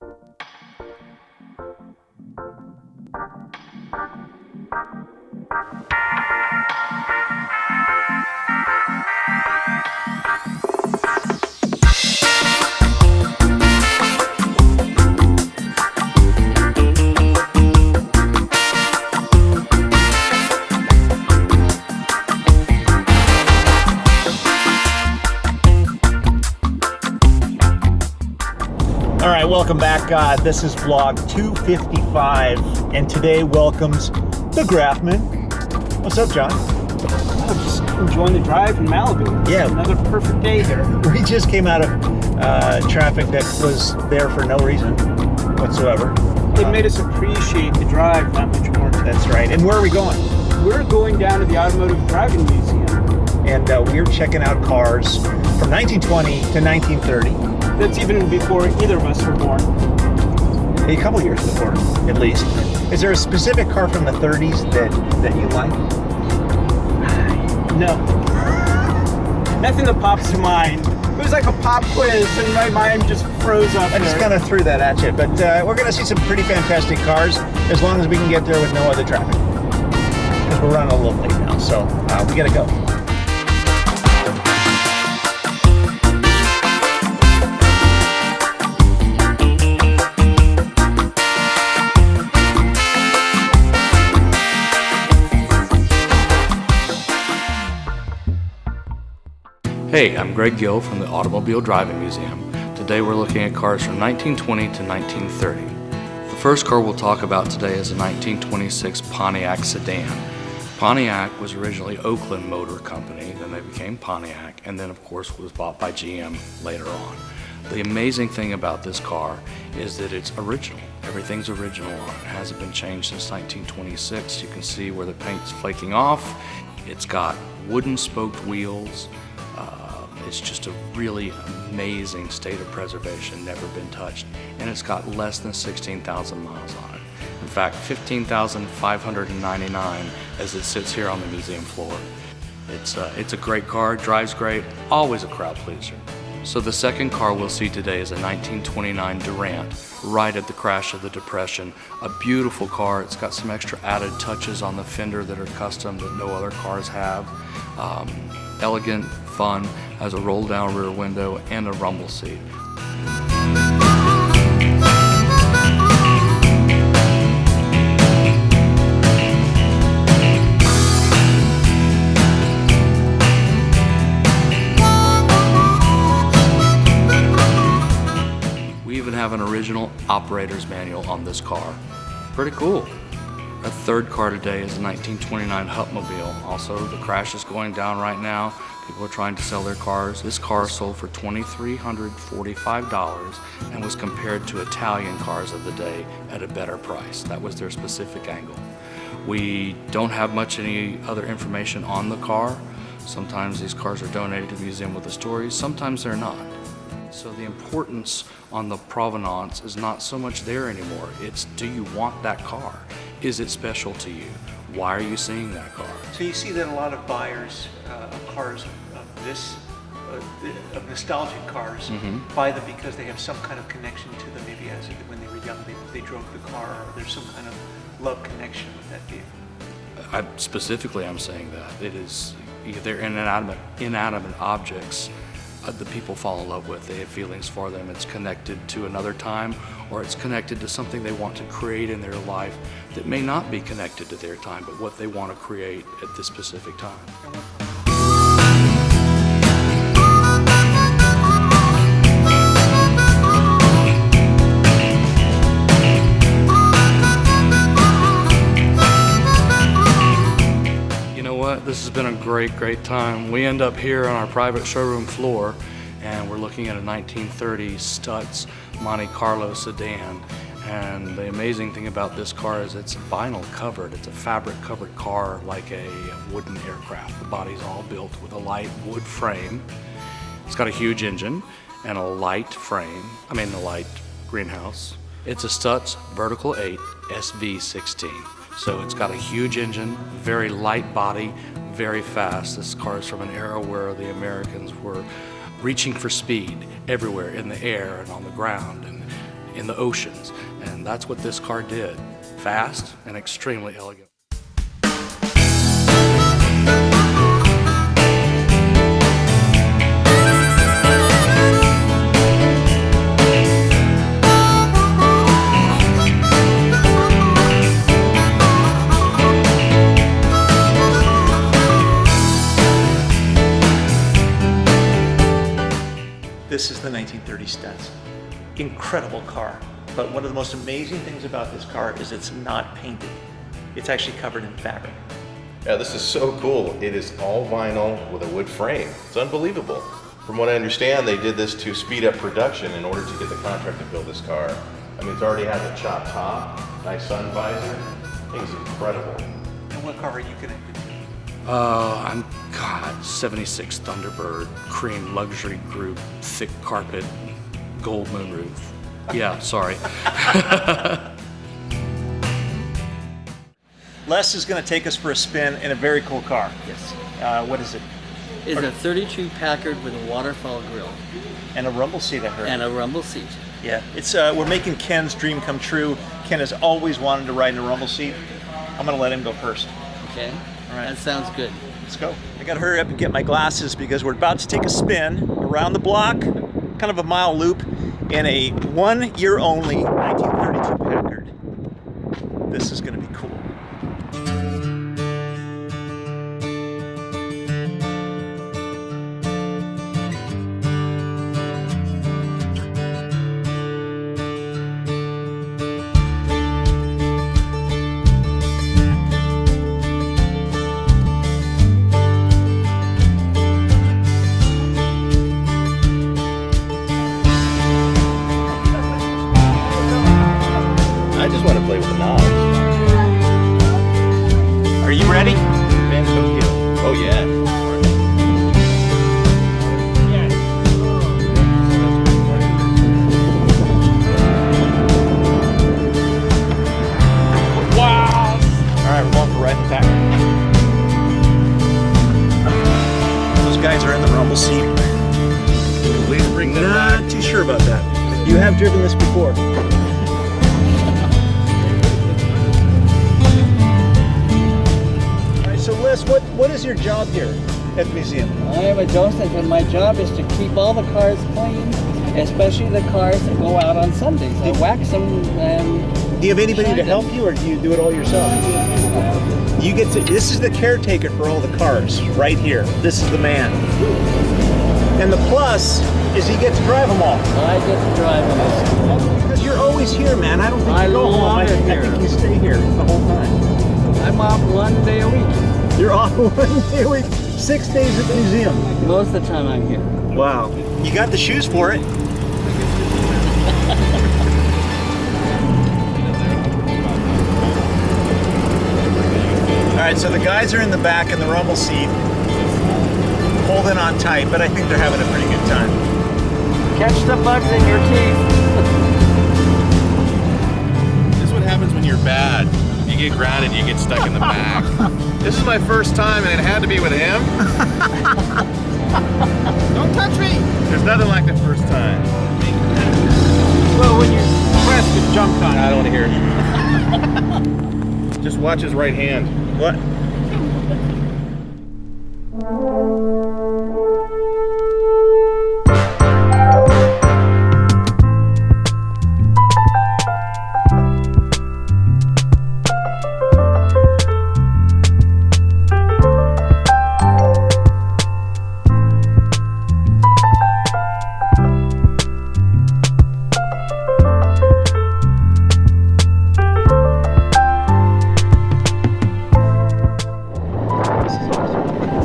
All right, welcome back. This is vlog 255, and today welcomes the Grafman. What's up, John? I'm just enjoying the drive in Malibu. Yeah. Another perfect day here. We just came out of traffic that was there for no reason whatsoever. It made us appreciate the drive that much more. That's right. And where are we going? We're going down to the Automotive Driving Museum. And we're checking out cars from 1920 to 1930. That's even before either of us were born. A couple years before, at least. Is there a specific car from the 30s that you like? No. Nothing that pops to mind. It was like a pop quiz and my mind just froze up. I just kind of threw that at you. But we're going to see some pretty fantastic cars as long as we can get there with no other traffic. Because we're running a little late now, so we got to go. Hey, I'm Greg Gill from the Automobile Driving Museum. Today we're looking at cars from 1920 to 1930. The first car we'll talk about today is a 1926 Pontiac sedan. Pontiac was originally Oakland Motor Company, then they became Pontiac, and then of course was bought by GM later on. The amazing thing about this car is that it's original. Everything's original on it. It hasn't been changed since 1926. You can see where the paint's flaking off. It's got wooden spoked wheels. It's just a really amazing state of preservation, never been touched, and it's got less than 16,000 miles on it. In fact, 15,599 as it sits here on the museum floor. It's a great car, drives great, always a crowd pleaser. So the second car we'll see today is a 1929 Durant, right at the crash of the Depression. A beautiful car. It's got some extra added touches on the fender that are custom that no other cars have. Elegant, fun, has a roll-down rear window and a rumble seat. We even have an original operator's manual on this car. Pretty cool. Our third car today is a 1929 Hupmobile. Also, the crash is going down right now. People are trying to sell their cars. This car sold for $2,345 and was compared to Italian cars of the day at a better price. That was their specific angle. We don't have much any other information on the car. Sometimes these cars are donated to the museum with the stories, sometimes they're not. So the importance on the provenance is not so much there anymore. It's, do you want that car? Is it special to you? Why are you seeing that car? So you see that a lot of buyers of cars of this, of nostalgic cars, buy them because they have some kind of connection to them. Maybe as when they were young, they drove the car, or there's some kind of love connection with that vehicle. I'm saying that. It is, they're inanimate objects that people fall in love with. They have feelings for them. It's connected to another time, or it's connected to something they want to create in their life that may not be connected to their time, but what they want to create at this specific time. This has been a great time. We end up here on our private showroom floor, and we're looking at a 1930 Stutz Monte Carlo sedan. And the amazing thing about this car is it's vinyl covered. It's a fabric covered car like a wooden aircraft. The body's all built with a light wood frame. It's got a huge engine and a light greenhouse. It's a Stutz Vertical 8 SV16. So it's got a huge engine, very light body, very fast. This car is from an era where the Americans were reaching for speed everywhere, in the air and on the ground and in the oceans. And that's what this car did. Fast and extremely elegant. This is the 1930 Stetson. Incredible car. But one of the most amazing things about this car is it's not painted. It's actually covered in fabric. Yeah, this is so cool. It is all vinyl with a wood frame. It's unbelievable. From what I understand, they did this to speed up production in order to get the contract to build this car. I mean, it's already has a chopped top, nice sun visor. Thing's incredible. And what car are you connected to? I'm, 76 Thunderbird, cream luxury group, thick carpet, gold moonroof. Yeah, sorry. Les is going to take us for a spin in a very cool car. Yes. What is it? It's a 32 Packard with a waterfall grill And a rumble seat, I heard. and a rumble seat. Yeah, it's we're making Ken's dream come true. Ken has always wanted to ride in a rumble seat. I'm going to let him go first. Okay? All right. That sounds good. Let's go. I gotta hurry up and get my glasses because we're about to take a spin around the block, kind of a mile loop, in a 1 year only 1932 Packard. This is gonna be cool. I just want to play with the knobs. Are you ready? Man, so cute. Oh yeah. Wow! All right, we're going for riding the Packard. Those guys are in the rumble seat. Please bring them back. Not too sure about that. You have driven this before. So Les, what is your job here at the museum? I am a docent, and my job is to keep all the cars clean, especially the cars that go out on Sundays. I wax them and Do you have anybody to shine help them. you, or do you do it all yourself? You get to. This is the caretaker for all the cars right here. This is the man. And the plus is you get to drive them all. I get to drive them. Because you're always here, man. I don't think I you go home. love I it think here. you stay here the whole time. I'm off 1 day a week. You're off 1 day a week, 6 days at the museum. Most of the time I'm here. Wow. You got the shoes for it. All right, so the guys are in the back in the rumble seat, holding on tight, but I think they're having a pretty good time. Catch the bugs in your teeth. This is what happens when you're bad. You get grounded, you get stuck in the back. This is my first time and it had to be with him. Don't touch me! There's nothing like the first time. Well, when you press the jump on, I don't want to hear it. Just watch his right hand. What?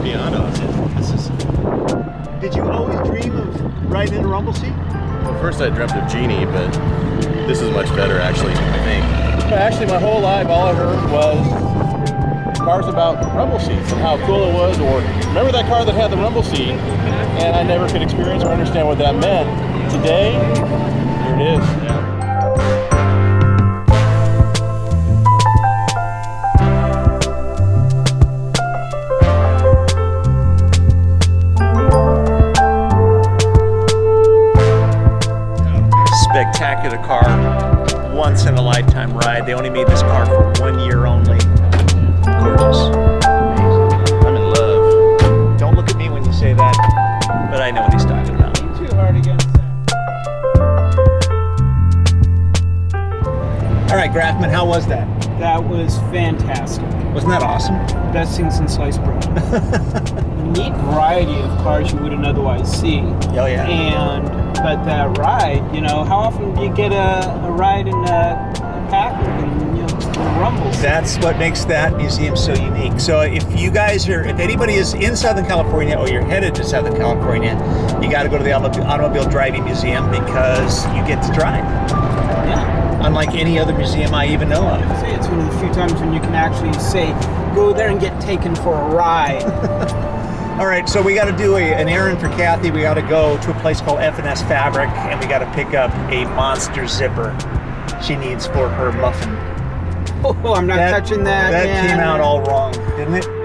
Beyond awesome. Did you always dream of riding in a rumble seat? Well, first I dreamt of Genie, but this is much better actually, I think. Actually, my whole life, all I heard was cars about rumble seats and how cool it was, or remember that car that had the rumble seat, and I never could experience or understand what that meant. Today, here it is. spectacular car, once in a lifetime ride. They only made this car for 1 year only. Gorgeous. I'm in love. Don't look at me when you say that, but I know what he's talking about. Too hard against that. All right, Grafman, how was that? That was fantastic. Wasn't that awesome? Best thing since sliced bread. Neat variety of cars you wouldn't otherwise see. Oh, yeah. But that ride, you know, how often do you get a ride in a Packard and, you know, the rumbles? That's what makes that museum so unique. So if anybody is in Southern California or you're headed to Southern California, you got to go to the Automobile Driving Museum because you get to drive. Yeah. Unlike any other museum I even know of. Say it's one of the few times when you can actually say, go there and get taken for a ride. All right, so we got to do an errand for Kathy. We got to go to a place called F&S Fabric, and we got to pick up a monster zipper she needs for her muffin. Oh, I'm not touching that. That man. came out all wrong, didn't it?